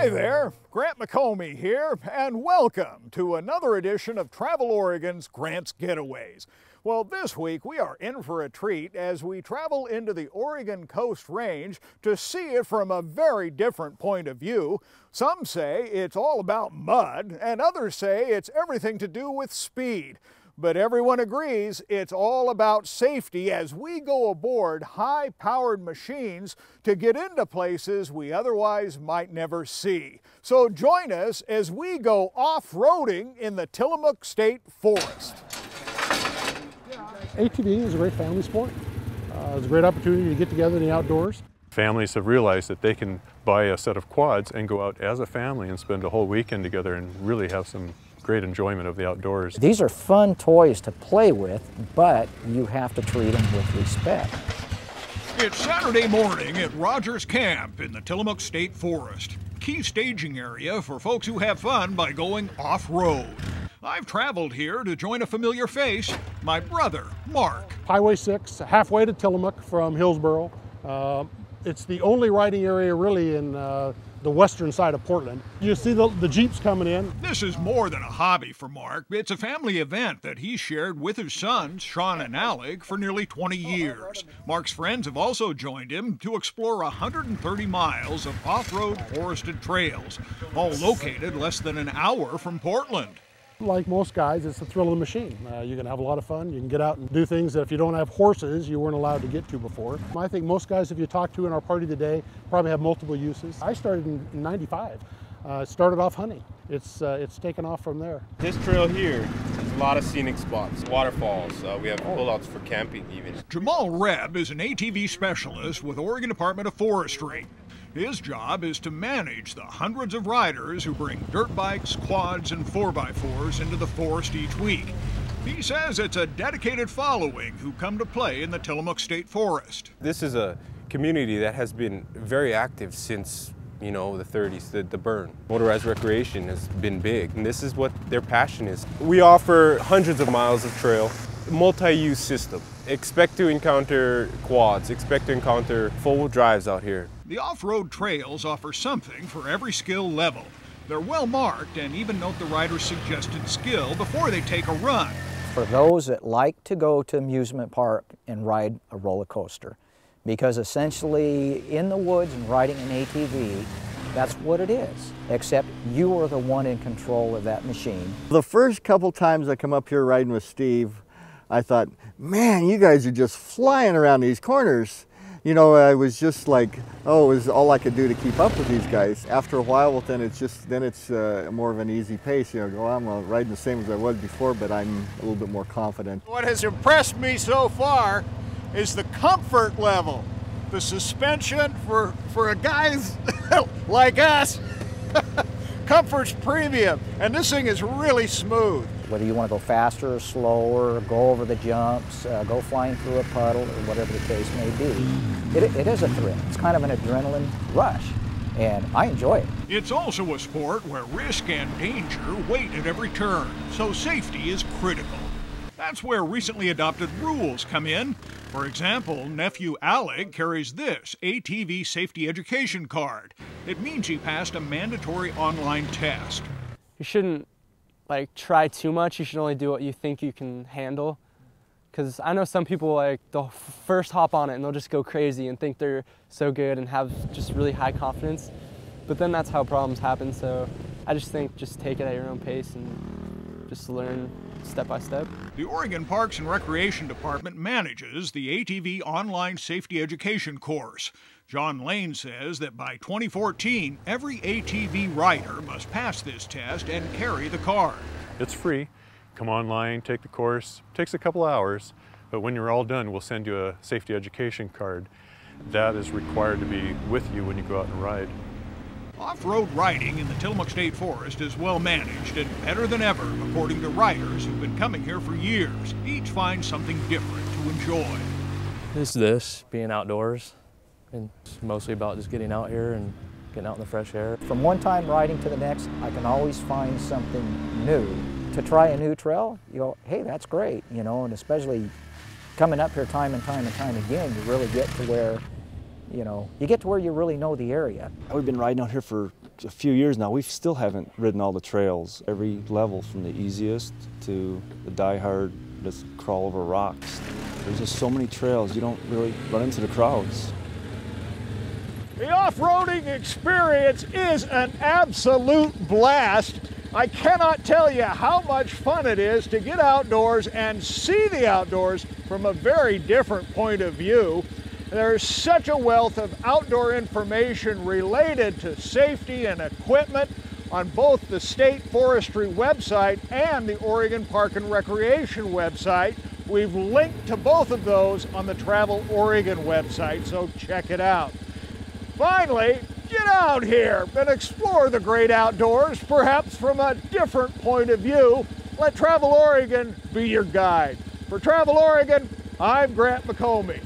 Hi there, Grant McComey here, and welcome to another edition of Travel Oregon's Grant's Getaways. Well, this week we are in for a treat as we travel into the Oregon Coast Range to see it from a very different point of view. Some say it's all about mud, and others say it's everything to do with speed. But everyone agrees it's all about safety as we go aboard high-powered machines to get into places we otherwise might never see. So join us as we go off-roading in the Tillamook State Forest. ATV is a great family sport. It's a great opportunity to get together in the outdoors. Families have realized that they can buy a set of quads and go out as a family and spend a whole weekend together and really have some great enjoyment of the outdoors. These are fun toys to play with, but you have to treat them with respect. It's Saturday morning at Rogers Camp in the Tillamook State Forest. Key staging area for folks who have fun by going off-road. I've traveled here to join a familiar face, my brother, Mark. Highway 6, halfway to Tillamook from Hillsboro. It's the only riding area really in the western side of Portland. You see the Jeeps coming in. This is more than a hobby for Mark. It's a family event that he shared with his sons, Sean and Alec, for nearly 20 years. Mark's friends have also joined him to explore 130 miles of off-road forested trails, all located less than an hour from Portland. Like most guys, it's the thrill of the machine. You can have a lot of fun. You can get out and do things that if you don't have horses, you weren't allowed to get to before. I think most guys, if you talk to in our party today, probably have multiple uses. I started in '95. Started off hunting. It's taken off from there. This trail here has a lot of scenic spots, waterfalls. We have pullouts for camping even. Jamal Reb is an ATV specialist with Oregon Department of Forestry. His job is to manage the hundreds of riders who bring dirt bikes, quads, and 4x4s into the forest each week. He says it's a dedicated following who come to play in the Tillamook State Forest. This is a community that has been very active since, you know, the 30s, the burn. Motorized recreation has been big, and this is what their passion is. We offer hundreds of miles of trail, multi-use system. Expect to encounter quads, expect to encounter four-wheel drives out here. The off-road trails offer something for every skill level. They're well marked and even note the rider's suggested skill before they take a run. For those that like to go to amusement park and ride a roller coaster, because essentially in the woods and riding an ATV, that's what it is, except you are the one in control of that machine. The first couple times I come up here riding with Steve, I thought, man, you guys are just flying around these corners. You know, I was just like, oh, it was all I could do to keep up with these guys. After a while, well, then it's more of an easy pace. You know, go, I'm riding the same as I was before, but I'm a little bit more confident. What has impressed me so far is the comfort level. The suspension for guys like us, comfort's premium, and this thing is really smooth. Whether you want to go faster or slower, go over the jumps, go flying through a puddle, or whatever the case may be, it is a thrill. It's kind of an adrenaline rush, and I enjoy it. It's also a sport where risk and danger wait at every turn, so safety is critical. That's where recently adopted rules come in. For example, nephew Alec carries this ATV safety education card. It means he passed a mandatory online test. You shouldn't try too much. You should only do what you think you can handle. Because I know some people they'll first hop on it and they'll just go crazy and think they're so good and have just really high confidence. But then that's how problems happen. So I just think just take it at your own pace and just learn step by step. The Oregon Parks and Recreation Department manages the ATV online safety education course. John Lane says that by 2014, every ATV rider must pass this test and carry the card. It's free. Come online, take the course. It takes a couple hours, but when you're all done, we'll send you a safety education card. That is required to be with you when you go out and ride. Off-road riding in the Tillamook State Forest is well managed and better than ever, according to riders who've been coming here for years. Each finds something different to enjoy. This, being outdoors. And it's mostly about just getting out here and getting out in the fresh air. From one time riding to the next, I can always find something new. To try a new trail, you go, hey, that's great, you know, and especially coming up here time and time again, you really get to where, you know, you get to where you really know the area. We've been riding out here for a few years now, we still haven't ridden all the trails. Every level from the easiest to the die-hard, just crawl over rocks. There's just so many trails, you don't really run into the crowds. The off-roading experience is an absolute blast. I cannot tell you how much fun it is to get outdoors and see the outdoors from a very different point of view. There's such a wealth of outdoor information related to safety and equipment on both the State Forestry website and the Oregon Park and Recreation website. We've linked to both of those on the Travel Oregon website, so check it out. Finally, get out here and explore the great outdoors, perhaps from a different point of view. Let Travel Oregon be your guide. For Travel Oregon, I'm Grant McComey.